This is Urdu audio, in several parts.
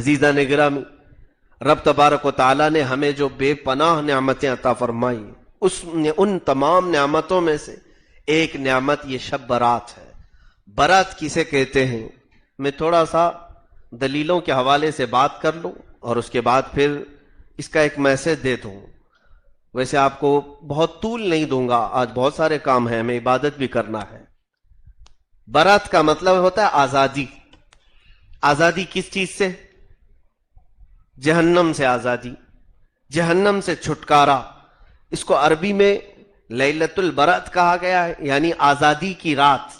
عزیزان گرامی، رب تبارک و تعالیٰ نے ہمیں جو بے پناہ نعمتیں عطا فرمائی، ان تمام نعمتوں میں سے ایک نعمت یہ شب برات ہے۔ برات کسے کہتے ہیں؟ میں تھوڑا سا دلیلوں کے حوالے سے بات کر لوں اور اس کے بعد پھر اس کا ایک میسج دے دوں۔ ویسے آپ کو بہت طول نہیں دوں گا، آج بہت سارے کام ہیں، ہمیں عبادت بھی کرنا ہے۔ برات کا مطلب ہوتا ہے آزادی۔ آزادی کس چیز سے؟ جہنم سے آزادی، جہنم سے چھٹکارا۔ اس کو عربی میں لیلۃ البرات کہا گیا ہے، یعنی آزادی کی رات۔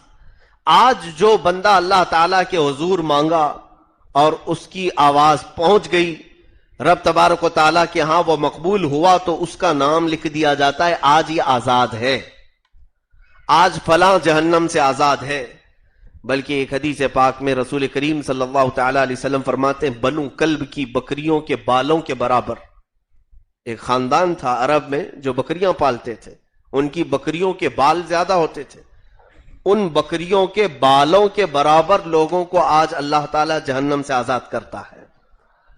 آج جو بندہ اللہ تعالیٰ کے حضور مانگا اور اس کی آواز پہنچ گئی، رب تبارک و تعالیٰ کے ہاں وہ مقبول ہوا، تو اس کا نام لکھ دیا جاتا ہے آج یہ آزاد ہے، آج فلاں جہنم سے آزاد ہے۔ بلکہ ایک حدیث پاک میں رسول کریم صلی اللہ تعالیٰ علیہ وسلم فرماتے ہیں بنو کلب کی بکریوں کے بالوں کے برابر۔ ایک خاندان تھا عرب میں جو بکریاں پالتے تھے، ان کی بکریوں کے بال زیادہ ہوتے تھے، ان بکریوں کے بالوں کے برابر لوگوں کو آج اللہ تعالیٰ جہنم سے آزاد کرتا ہے۔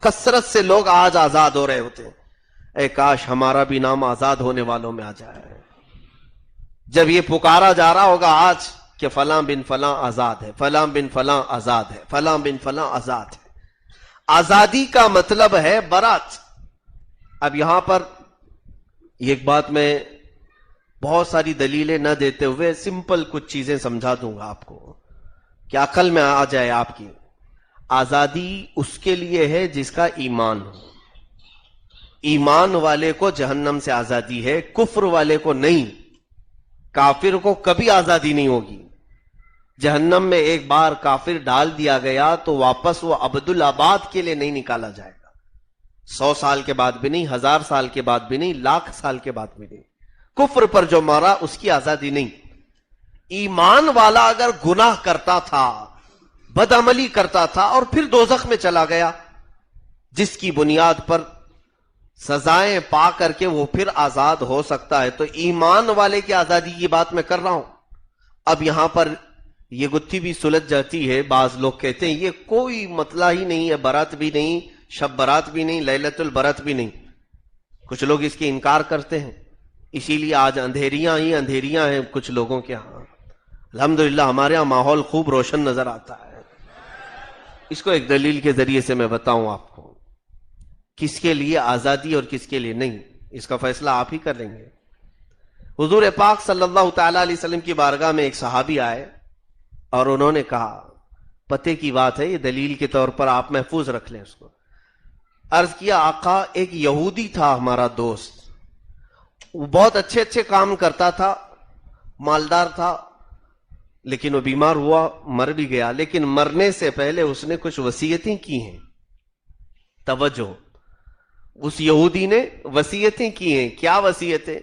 کثرت سے لوگ آج آزاد ہو رہے ہوتے ہیں۔ اے کاش ہمارا بھی نام آزاد ہونے والوں میں آ جائے۔ جب یہ پکارا جا رہا ہوگا آج کہ فلاں بن فلاں آزاد ہے، فلاں بن فلاں آزاد ہے، فلاں بن فلاں آزاد ہے۔ آزادی کا مطلب ہے برات۔ اب یہاں پر ایک بات میں بہت ساری دلیلیں نہ دیتے ہوئے سمپل کچھ چیزیں سمجھا دوں گا آپ کو کہ عقل میں آ جائے آپ کی۔ آزادی اس کے لیے ہے جس کا ایمان ہو۔ ایمان والے کو جہنم سے آزادی ہے، کفر والے کو نہیں۔ کافر کو کبھی آزادی نہیں ہوگی۔ جہنم میں ایک بار کافر ڈال دیا گیا تو واپس وہ ابدالآباد کے لیے نہیں نکالا جائے گا۔ 100 سال کے بعد بھی نہیں، 1000 سال کے بعد بھی نہیں، 1,00,000 سال کے بعد بھی نہیں۔ کفر پر جو مارا اس کی آزادی نہیں۔ ایمان والا اگر گناہ کرتا تھا، بدعملی کرتا تھا اور پھر دوزخ میں چلا گیا، جس کی بنیاد پر سزائیں پا کر کے وہ پھر آزاد ہو سکتا ہے، تو ایمان والے کی آزادی کی بات میں کر رہا ہوں۔ اب یہاں پر یہ گتھی بھی سلجھ جاتی ہے۔ بعض لوگ کہتے ہیں یہ کوئی مسئلہ ہی نہیں ہے، برات بھی نہیں، شب برات بھی نہیں، لیلۃ البرات بھی نہیں۔ کچھ لوگ اس کی انکار کرتے ہیں، اسی لیے آج اندھیریاں ہی اندھیریاں ہیں کچھ لوگوں کے ہاں۔ الحمدللہ ہمارے ہاں ماحول خوب روشن نظر آتا ہے۔ اس کو ایک دلیل کے ذریعے سے میں بتاؤں آپ کو، کس کے لیے آزادی اور کس کے لیے نہیں، اس کا فیصلہ آپ ہی کر لیں گے۔ حضور پاک صلی اللہ تعالیٰ علیہ وسلم کی بارگاہ میں ایک صحابی آئے اور انہوں نے کہا، پتے کی بات ہے، یہ دلیل کے طور پر آپ محفوظ رکھ لیں اس کو۔ عرض کیا آقا ایک یہودی تھا ہمارا دوست، وہ بہت اچھے اچھے کام کرتا تھا، مالدار تھا، لیکن وہ بیمار ہوا، مر بھی گیا، لیکن مرنے سے پہلے اس نے کچھ وصیتیں کی ہیں۔ توجہ، اس یہودی نے وصیتیں کی ہیں۔ کیا وصیتیں؟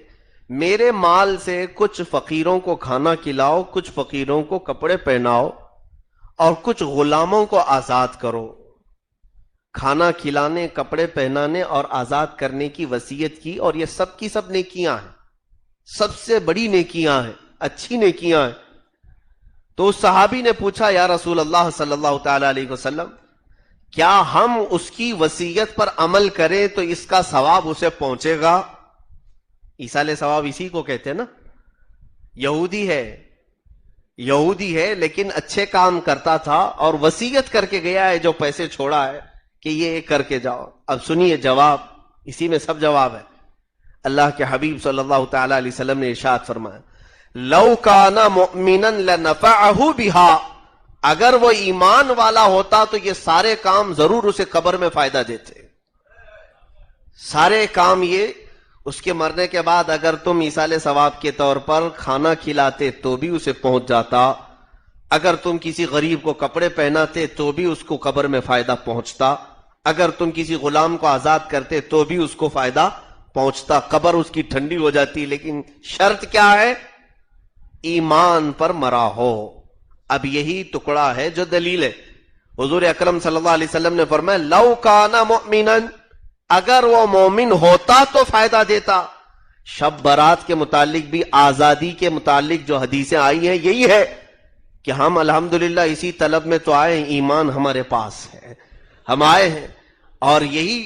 میرے مال سے کچھ فقیروں کو کھانا کھلاؤ، کچھ فقیروں کو کپڑے پہناؤ اور کچھ غلاموں کو آزاد کرو۔ کھانا کھلانے، کپڑے پہنانے اور آزاد کرنے کی وصیت کی، اور یہ سب کی سب نیکیاں ہیں، سب سے بڑی نیکیاں ہیں، اچھی نیکیاں ہیں۔ تو اس صحابی نے پوچھا یا رسول اللہ صلی اللہ تعالی علیہ وسلم، کیا ہم اس کی وصیت پر عمل کریں تو اس کا ثواب اسے پہنچے گا؟ ایصال ثواب اسی کو کہتے ہیں نا۔ یہودی ہے لیکن اچھے کام کرتا تھا اور وصیت کر کے گیا ہے، جو پیسے چھوڑا ہے کہ یہ کر کے جاؤ۔ اب سنیے جواب، اسی میں سب جواب ہے۔ اللہ کے حبیب صلی اللہ تعالی علیہ وسلم نے ارشاد فرمایا، لو کان مؤمنا لنفعه بها، اگر وہ ایمان والا ہوتا تو یہ سارے کام ضرور اسے قبر میں فائدہ دیتے۔ سارے کام یہ اس کے مرنے کے بعد اگر تم ایصال ثواب کے طور پر کھانا کھلاتے تو بھی اسے پہنچ جاتا، اگر تم کسی غریب کو کپڑے پہناتے تو بھی اس کو قبر میں فائدہ پہنچتا، اگر تم کسی غلام کو آزاد کرتے تو بھی اس کو فائدہ پہنچتا، قبر اس کی ٹھنڈی ہو جاتی۔ لیکن شرط کیا ہے؟ ایمان پر مرا ہو۔ اب یہی ٹکڑا ہے جو دلیل ہے۔ حضور اکرم صلی اللہ علیہ وسلم نے فرمایا لو کان مؤمنا، اگر وہ مومن ہوتا تو فائدہ دیتا۔ شب برات کے متعلق بھی، آزادی کے متعلق جو حدیثیں آئی ہیں یہی ہے کہ ہم الحمدللہ اسی طلب میں تو آئے، ایمان ہمارے پاس ہے۔ ہم آئے ہیں، اور یہی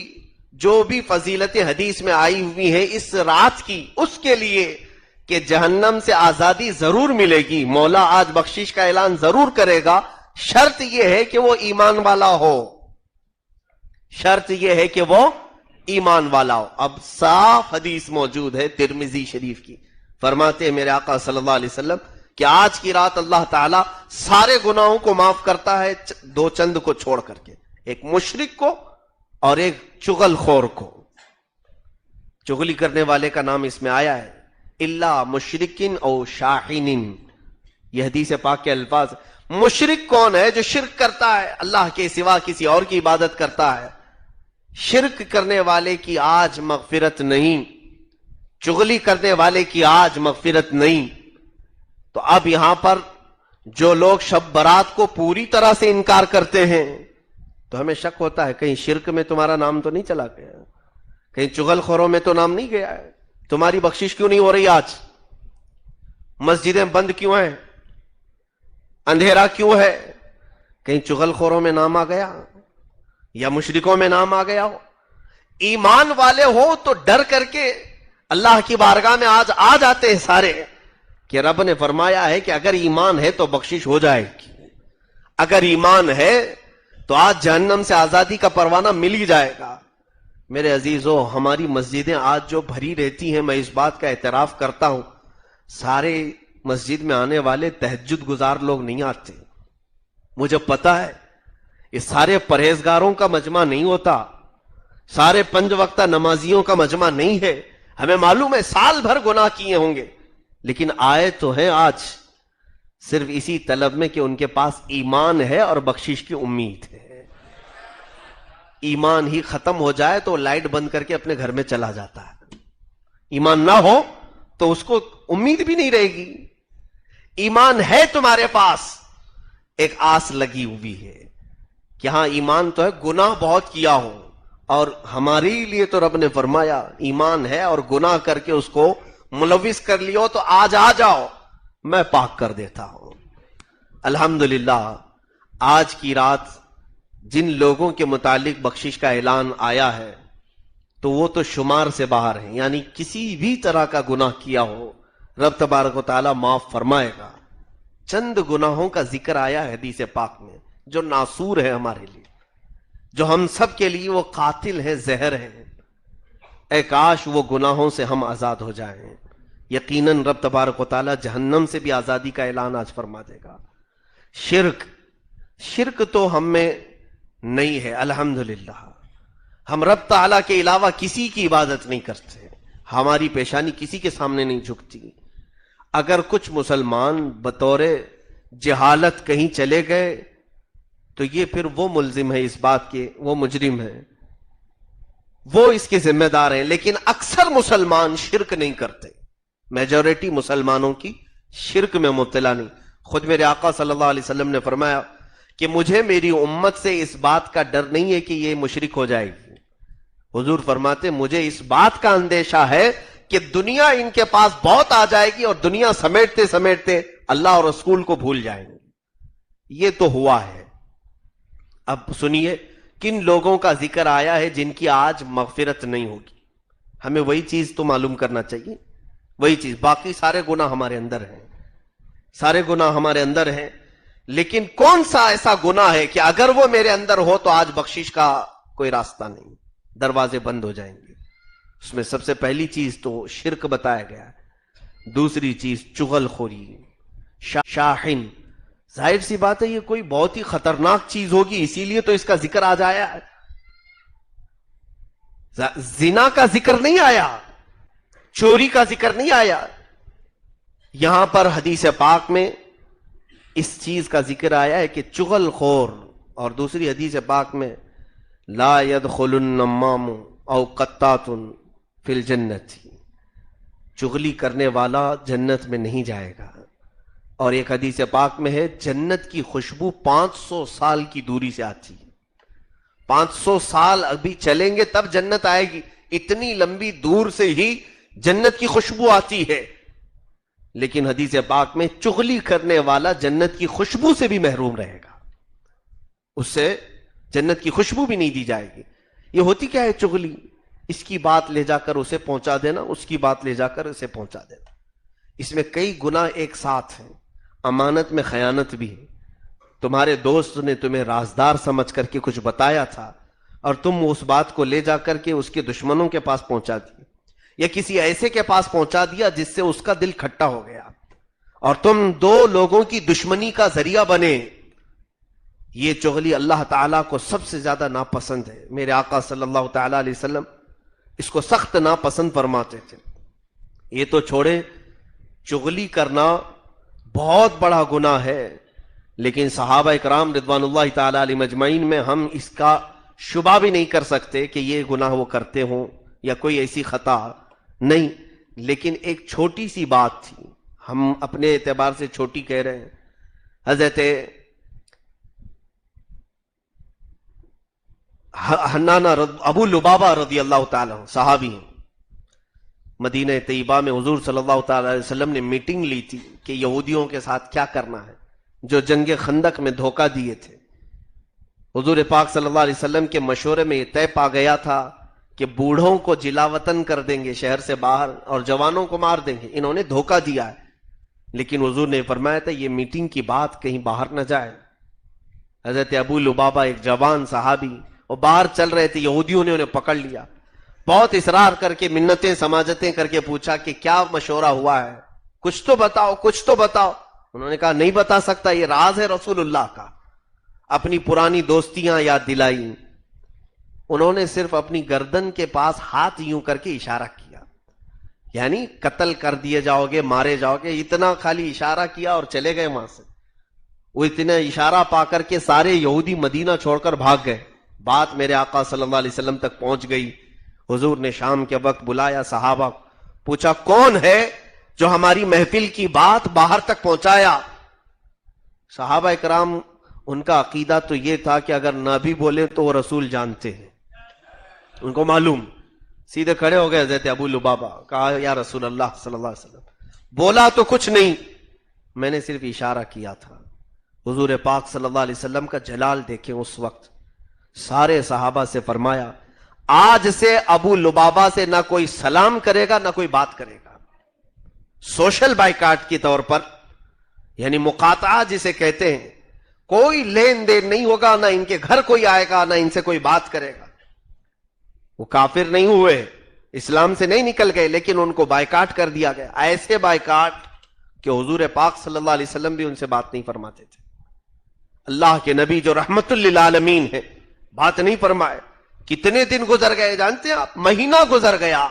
جو بھی فضیلت حدیث میں آئی ہوئی ہے اس رات کی، اس کے لیے کہ جہنم سے آزادی ضرور ملے گی، مولا آج بخشش کا اعلان ضرور کرے گا، شرط یہ ہے کہ وہ ایمان والا ہو، شرط یہ ہے کہ وہ ایمان والا ہو۔ اب صاف حدیث موجود ہے ترمذی شریف کی، فرماتے ہیں میرے آقا صلی اللہ علیہ وسلم کہ آج کی رات اللہ تعالیٰ سارے گناہوں کو معاف کرتا ہے، دو چند کو چھوڑ کر کے، ایک مشرک کو اور ایک چغل خور کو۔ چغلی کرنے والے کا نام اس میں آیا ہے، الا مشرکن او شاہین، یہ حدیث پاک کے الفاظ۔ مشرک کون ہے؟ جو شرک کرتا ہے، اللہ کے سوا کسی اور کی عبادت کرتا ہے، شرک کرنے والے کی آج مغفرت نہیں، چغلی کرنے والے کی آج مغفرت نہیں۔ تو اب یہاں پر جو لوگ شب برات کو پوری طرح سے انکار کرتے ہیں تو ہمیں شک ہوتا ہے کہیں شرک میں تمہارا نام تو نہیں چلا گیا، کہیں چغل خوروں میں تو نام نہیں گیا ہے، تمہاری بخشش کیوں نہیں ہو رہی؟ آج مسجدیں بند کیوں ہیں، اندھیرا کیوں ہے؟ کہیں چغل خوروں میں نام آ گیا یا مشرکوں میں نام آ گیا ہو؟ ایمان والے ہو تو ڈر کر کے اللہ کی بارگاہ میں آج آ جاتے ہیں سارے، کہ رب نے فرمایا ہے کہ اگر ایمان ہے تو بخشش ہو جائے گی، اگر ایمان ہے تو آج جہنم سے آزادی کا پروانہ مل ہی جائے گا۔ میرے عزیزو، ہماری مسجدیں آج جو بھری رہتی ہیں، میں اس بات کا اعتراف کرتا ہوں، سارے مسجد میں آنے والے تہجد گزار لوگ نہیں آتے، مجھے پتا ہے یہ سارے پرہیزگاروں کا مجمع نہیں ہوتا، سارے 5 وقتہ نمازیوں کا مجمع نہیں ہے، ہمیں معلوم ہے سال بھر گناہ کیے ہوں گے، لیکن آئے تو ہیں آج صرف اسی طلب میں کہ ان کے پاس ایمان ہے اور بخشش کی امید ہے۔ ایمان ہی ختم ہو جائے تو لائٹ بند کر کے اپنے گھر میں چلا جاتا ہے، ایمان نہ ہو تو اس کو امید بھی نہیں رہے گی۔ ایمان ہے تمہارے پاس، ایک آس لگی ہوئی ہے کہ ہاں ایمان تو ہے، گناہ بہت کیا ہو، اور ہمارے لیے تو رب نے فرمایا ایمان ہے اور گناہ کر کے اس کو ملوث کر لیو تو آج آ جاؤ، میں پاک کر دیتا ہوں۔ الحمدللہ آج کی رات جن لوگوں کے متعلق بخشش کا اعلان آیا ہے تو وہ تو شمار سے باہر ہیں، یعنی کسی بھی طرح کا گناہ کیا ہو رب تبارک و تعالی معاف فرمائے گا۔ چند گناہوں کا ذکر آیا ہے حدیث پاک میں جو ناسور ہے ہمارے لیے، جو ہم سب کے لیے وہ قاتل ہے، زہر ہے، اے کاش وہ گناہوں سے ہم آزاد ہو جائیں۔ یقیناً رب تبارک و تعالی جہنم سے بھی آزادی کا اعلان آج فرما دے گا۔ شرک تو ہم میں نہیں ہے، الحمدللہ ہم رب تعالی کے علاوہ کسی کی عبادت نہیں کرتے، ہماری پیشانی کسی کے سامنے نہیں جھکتی۔ اگر کچھ مسلمان بطور جہالت کہیں چلے گئے تو یہ پھر وہ ملزم ہے اس بات کے، وہ مجرم ہے، وہ اس کے ذمہ دار ہیں، لیکن اکثر مسلمان شرک نہیں کرتے، میجورٹی مسلمانوں کی شرک میں مبتلا نہیں۔ خود میرے آقا صلی اللہ علیہ وسلم نے فرمایا کہ مجھے میری امت سے اس بات کا ڈر نہیں ہے کہ یہ مشرک ہو جائے گی، حضور فرماتے مجھے اس بات کا اندیشہ ہے کہ دنیا ان کے پاس بہت آ جائے گی اور دنیا سمیٹتے سمیٹتے اللہ اور رسول کو بھول جائیں گے۔ یہ تو ہوا ہے۔ اب سنیے کن لوگوں کا ذکر آیا ہے جن کی آج مغفرت نہیں ہوگی، ہمیں وہی چیز تو معلوم کرنا چاہیے، وہی چیز۔ باقی سارے گناہ ہمارے اندر ہیں، سارے گناہ ہمارے اندر ہیں، لیکن کون سا ایسا گناہ ہے کہ اگر وہ میرے اندر ہو تو آج بخشش کا کوئی راستہ نہیں، دروازے بند ہو جائیں گے۔ اس میں سب سے پہلی چیز تو شرک بتایا گیا ہے، دوسری چیز چغل خوری، شاہن۔ ظاہر سی بات ہے یہ کوئی بہت ہی خطرناک چیز ہوگی، اسی لیے تو اس کا ذکر آ جایا ہے۔ زنا کا ذکر نہیں آیا، چوری کا ذکر نہیں آیا، یہاں پر حدیث پاک میں اس چیز کا ذکر آیا ہے کہ چغل خور، اور دوسری حدیث پاک میں لا يدخل النمام او قطات فی الجنت، چغلی کرنے والا جنت میں نہیں جائے گا۔ اور ایک حدیث پاک میں ہے جنت کی خوشبو 500 سال کی دوری سے آتی ہے، 500 سال ابھی چلیں گے تب جنت آئے گی، اتنی لمبی دور سے ہی جنت کی خوشبو آتی ہے، لیکن حدیث پاک میں چغلی کرنے والا جنت کی خوشبو سے بھی محروم رہے گا، اس سے جنت کی خوشبو بھی نہیں دی جائے گی. یہ ہوتی کیا ہے چغلی؟ اس کی بات لے جا کر اسے پہنچا دینا، اس کی بات لے جا کر اسے پہنچا دینا. اس میں کئی گناہ ایک ساتھ ہیں. امانت میں خیانت بھی ہے. تمہارے دوست نے تمہیں رازدار سمجھ کر کے کچھ بتایا تھا اور تم اس بات کو لے جا کر کے اس کے دشمنوں کے پاس پہنچا دی، یا کسی ایسے کے پاس پہنچا دیا جس سے اس کا دل کھٹا ہو گیا اور تم دو لوگوں کی دشمنی کا ذریعہ بنے. یہ چغلی اللہ تعالیٰ کو سب سے زیادہ ناپسند ہے. میرے آقا صلی اللہ تعالیٰ علیہ وسلم اس کو سخت ناپسند فرماتے تھے. یہ تو چھوڑے، چغلی کرنا بہت بڑا گناہ ہے، لیکن صحابہ اکرام رضوان اللہ تعالیٰ علیہ مجمعین میں ہم اس کا شبہ بھی نہیں کر سکتے کہ یہ گناہ وہ کرتے ہوں یا کوئی ایسی خطا نہیں. لیکن ایک چھوٹی سی بات تھی، ہم اپنے اعتبار سے چھوٹی کہہ رہے ہیں. حضرت حنانہ ابو لبابہ رضی اللہ تعالیٰ صحابی ہیں، مدینہ طیبہ میں حضور صلی اللہ تعالیٰ علیہ وسلم نے میٹنگ لی تھی کہ یہودیوں کے ساتھ کیا کرنا ہے جو جنگ خندق میں دھوکہ دیے تھے. حضور پاک صلی اللہ علیہ وسلم کے مشورے میں یہ طے پا گیا تھا کہ بوڑھوں کو جلا وطن کر دیں گے شہر سے باہر اور جوانوں کو مار دیں گے. انہوں نے دھوکہ دیا ہے، لیکن حضور نے فرمایا تھا یہ میٹنگ کی بات کہیں باہر نہ جائے. حضرت ابو لبابہ ایک جوان صحابی وہ باہر چل رہے تھے، یہودیوں نے انہیں پکڑ لیا، بہت اصرار کر کے منتیں سماجتیں کر کے پوچھا کہ کیا مشورہ ہوا ہے، کچھ تو بتاؤ کچھ تو بتاؤ. انہوں نے کہا نہیں بتا سکتا، یہ راز ہے رسول اللہ کا. اپنی پرانی دوستیاں یاد دلائی. انہوں نے صرف اپنی گردن کے پاس ہاتھ یوں کر کے اشارہ کیا، یعنی قتل کر دیے جاؤ گے، مارے جاؤ گے، اتنا خالی اشارہ کیا اور چلے گئے وہاں سے. وہ اتنا اشارہ پا کر کے سارے یہودی مدینہ چھوڑ کر بھاگ گئے. بات میرے آقا صلی اللہ علیہ وسلم تک پہنچ گئی. حضور نے شام کے وقت بلایا صحابہ، پوچھا کون ہے جو ہماری محفل کی بات باہر تک پہنچایا. صحابہ اکرام ان کا عقیدہ تو یہ تھا کہ اگر نہ بھی بولے تو وہ رسول جانتے ہیں، ان کو معلوم. سیدھے کھڑے ہو گئے حضرت ابو لبابہ، کہا یا رسول اللہ صلی اللہ علیہ وسلم، بولا تو کچھ نہیں، میں نے صرف اشارہ کیا تھا. حضور پاک صلی اللہ علیہ وسلم کا جلال دیکھیں. اس وقت سارے صحابہ سے فرمایا آج سے ابو لبابہ سے نہ کوئی سلام کرے گا نہ کوئی بات کرے گا. سوشل بائیکاٹ کی طور پر، یعنی مقاطعہ جسے کہتے ہیں، کوئی لین دین نہیں ہوگا، نہ ان کے گھر کوئی آئے گا نہ ان سے کوئی بات کرے گا. وہ کافر نہیں ہوئے، اسلام سے نہیں نکل گئے، لیکن ان کو بائیکاٹ کر دیا گیا. ایسے بائیکاٹ کہ حضور پاک صلی اللہ علیہ وسلم بھی ان سے بات نہیں فرماتے تھے. اللہ کے نبی جو رحمت للعالمین ہے بات نہیں فرمائے. کتنے دن گزر گئے جانتے ہیں آپ؟ مہینہ گزر گیا.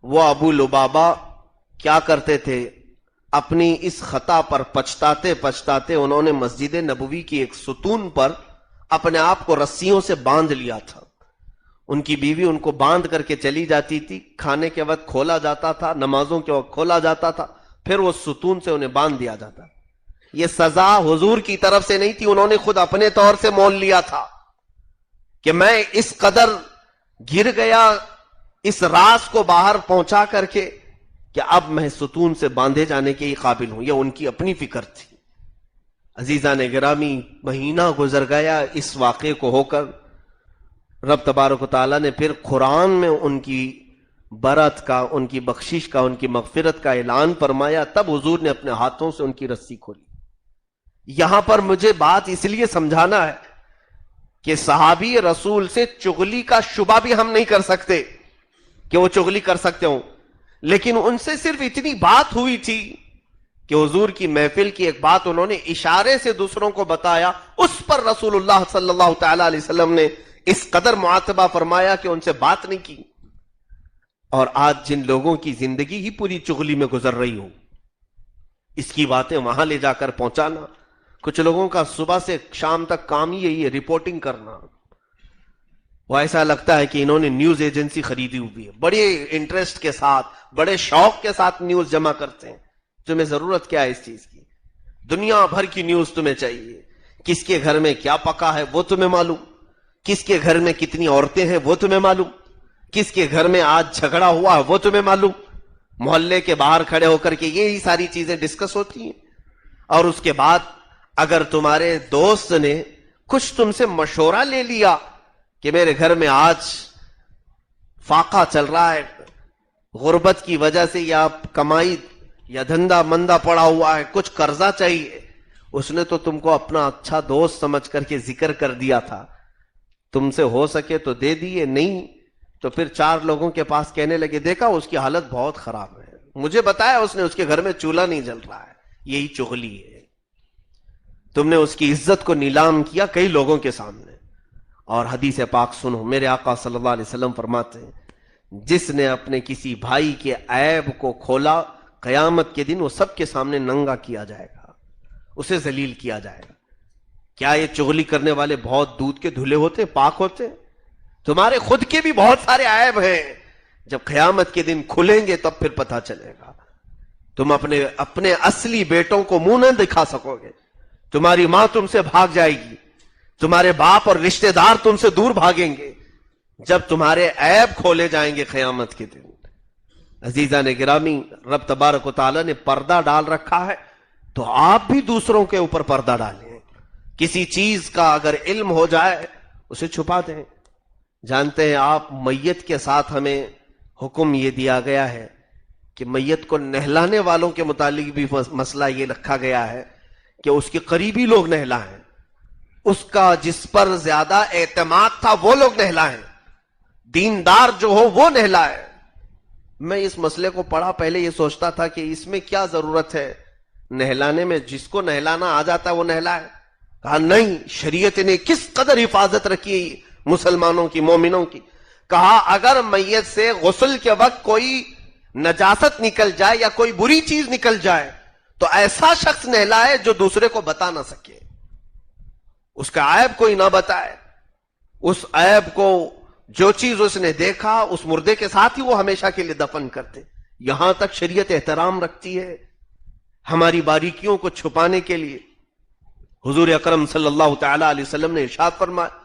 وہ ابو لبابہ کیا کرتے تھے؟ اپنی اس خطا پر پچھتاتے پچھتاتے انہوں نے مسجد نبوی کی ایک ستون پر اپنے آپ کو رسیوں سے باندھ لیا تھا. ان کی بیوی ان کو باندھ کر کے چلی جاتی تھی، کھانے کے وقت کھولا جاتا تھا، نمازوں کے وقت کھولا جاتا تھا، پھر وہ ستون سے انہیں باندھ دیا جاتا. یہ سزا حضور کی طرف سے نہیں تھی، انہوں نے خود اپنے طور سے مول لیا تھا کہ میں اس قدر گر گیا اس راز کو باہر پہنچا کر کے کہ اب میں ستون سے باندھے جانے کے ہی قابل ہوں. یہ ان کی اپنی فکر تھی. عزیزان گرامی، مہینہ گزر گیا اس واقعے کو ہو کر. رب تبارک و تعالیٰ نے پھر قرآن میں ان کی برات کا، ان کی بخشش کا، ان کی مغفرت کا اعلان فرمایا. تب حضور نے اپنے ہاتھوں سے ان کی رسی کھولی. یہاں پر مجھے بات اس لیے سمجھانا ہے کہ صحابی رسول سے چغلی کا شبہ بھی ہم نہیں کر سکتے کہ وہ چغلی کر سکتے ہوں، لیکن ان سے صرف اتنی بات ہوئی تھی کہ حضور کی محفل کی ایک بات انہوں نے اشارے سے دوسروں کو بتایا. اس پر رسول اللہ صلی اللہ تعالی علیہ وسلم نے اس قدر معاتبہ فرمایا کہ ان سے بات نہیں کی. اور آج جن لوگوں کی زندگی ہی پوری چغلی میں گزر رہی ہو، اس کی باتیں وہاں لے جا کر پہنچانا. کچھ لوگوں کا صبح سے شام تک کام ہی یہی ہے، رپورٹنگ کرنا. وہ ایسا لگتا ہے کہ انہوں نے نیوز ایجنسی خریدی ہوئی ہے. بڑے انٹرسٹ کے ساتھ، بڑے شوق کے ساتھ نیوز جمع کرتے ہیں. تمہیں ضرورت کیا ہے اس چیز کی؟ دنیا بھر کی نیوز تمہیں چاہیے. کس کے گھر میں کیا پکا ہے وہ تمہیں معلوم، کس کے گھر میں کتنی عورتیں ہیں وہ تمہیں معلوم، کس کے گھر میں آج جھگڑا ہوا ہے وہ تمہیں معلوم. محلے کے باہر کھڑے ہو کر کے یہی ساری چیزیں ڈسکس ہوتی ہیں. اور اس کے بعد اگر تمہارے دوست نے کچھ تم سے مشورہ لے لیا کہ میرے گھر میں آج فاقہ چل رہا ہے، غربت کی وجہ سے یا کمائی یا دھندا مندہ پڑا ہوا ہے، کچھ قرضہ چاہیے. اس نے تو تم کو اپنا اچھا دوست سمجھ کر کے ذکر کر دیا تھا، تم سے ہو سکے تو دے دیے، نہیں تو پھر 4 لوگوں کے پاس کہنے لگے دیکھا اس کی حالت بہت خراب ہے، مجھے بتایا اس نے اس کے گھر میں چولہا نہیں جل رہا ہے. یہی چغلی ہے. تم نے اس کی عزت کو نیلام کیا کئی لوگوں کے سامنے. اور حدیث پاک سنو، میرے آقا صلی اللہ علیہ وسلم فرماتے ہیں جس نے اپنے کسی بھائی کے عیب کو کھولا، قیامت کے دن وہ سب کے سامنے ننگا کیا جائے گا، اسے ذلیل کیا جائے گا. کیا یہ چغلی کرنے والے بہت دودھ کے دھلے ہوتے، پاک ہوتے؟ تمہارے خود کے بھی بہت سارے عیب ہیں، جب قیامت کے دن کھلیں گے تب پھر پتہ چلے گا. تم اپنے اصلی بیٹوں کو منہ نہ دکھا سکو گے. تمہاری ماں تم سے بھاگ جائے گی، تمہارے باپ اور رشتہ دار تم سے دور بھاگیں گے جب تمہارے عیب کھولے جائیں گے قیامت کے دن. عزیزان گرامی، رب تبارک و تعالیٰ نے پردہ ڈال رکھا ہے تو آپ بھی دوسروں کے اوپر پردہ ڈالیں. کسی چیز کا اگر علم ہو جائے اسے چھپا دیں. جانتے ہیں آپ، میت کے ساتھ ہمیں حکم یہ دیا گیا ہے کہ میت کو نہلانے والوں کے متعلق بھی مسئلہ یہ رکھا گیا ہے کہ اس کے قریبی لوگ نہلائیں، اس کا جس پر زیادہ اعتماد تھا وہ لوگ نہلائیں، دیندار جو ہو وہ نہلائے. میں اس مسئلے کو پڑھا، پہلے یہ سوچتا تھا کہ اس میں کیا ضرورت ہے نہلانے میں، جس کو نہلانا آ جاتا ہے وہ نہلائے. کہا نہیں، شریعت نے کس قدر حفاظت رکھی مسلمانوں کی، مومنوں کی. کہا اگر میت سے غسل کے وقت کوئی نجاست نکل جائے یا کوئی بری چیز نکل جائے تو ایسا شخص نہلائے جو دوسرے کو بتا نہ سکے، اس کا عیب کوئی نہ بتائے. اس عیب کو، جو چیز اس نے دیکھا، اس مردے کے ساتھ ہی وہ ہمیشہ کے لیے دفن کرتے. یہاں تک شریعت احترام رکھتی ہے ہماری باریکیوں کو چھپانے کے لیے. حضور اکرم صلی اللہ تعالی علیہ وسلم نے ارشاد فرمایا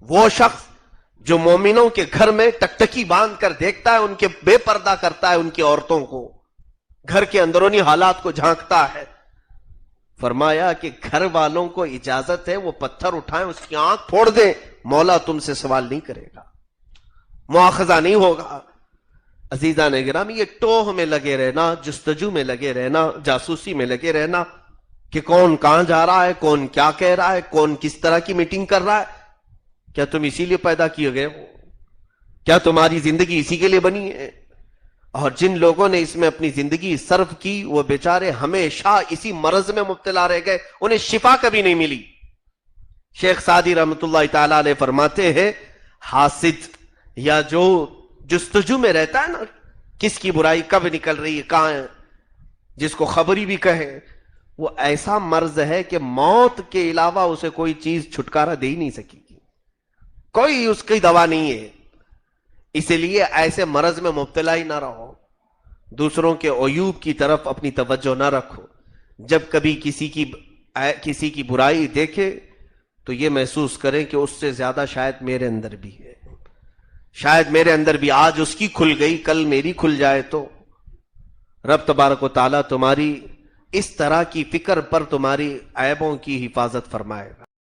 وہ شخص جو مومنوں کے گھر میں ٹکٹکی باندھ کر دیکھتا ہے، ان کے بے پردہ کرتا ہے، ان کی عورتوں کو، گھر کے اندرونی حالات کو جھانکتا ہے، فرمایا کہ گھر والوں کو اجازت ہے وہ پتھر اٹھائیں، اس کی آنکھ پھوڑ دیں، مولا تم سے سوال نہیں کرے گا، مواخذہ نہیں ہوگا. عزیزان گرامی، یہ ٹوہ میں لگے رہنا، جستجو میں لگے رہنا، جاسوسی میں لگے رہنا کہ کون کہاں جا رہا ہے، کون کیا کہہ رہا ہے، کون کس طرح کی میٹنگ کر رہا ہے. کیا تم اسی لیے پیدا کیے گئے ہو؟ کیا تمہاری زندگی اسی کے لیے بنی ہے؟ اور جن لوگوں نے اس میں اپنی زندگی صرف کی وہ بیچارے ہمیشہ اسی مرض میں مبتلا رہ گئے، انہیں شفا کبھی نہیں ملی. شیخ سعدی رحمت اللہ تعالی علیہ فرماتے ہیں حاسد یا جو جستجو میں رہتا ہے نا، کس کی برائی کب نکل رہی ہے، کہاں ہے، جس کو خبری بھی کہے، وہ ایسا مرض ہے کہ موت کے علاوہ اسے کوئی چیز چھٹکارا دے ہی نہیں سکے گی، کوئی اس کی دوا نہیں ہے. اسی لیے ایسے مرض میں مبتلا ہی نہ رہو، دوسروں کے عیوب کی طرف اپنی توجہ نہ رکھو. جب کبھی کسی کی برائی دیکھے تو یہ محسوس کریں کہ اس سے زیادہ شاید میرے اندر بھی ہے، شاید میرے اندر بھی آج اس کی کھل گئی، کل میری کھل جائے تو رب تبارک و تعالیٰ تمہاری اس طرح کی فکر پر تمہاری عیبوں کی حفاظت فرمائے گا.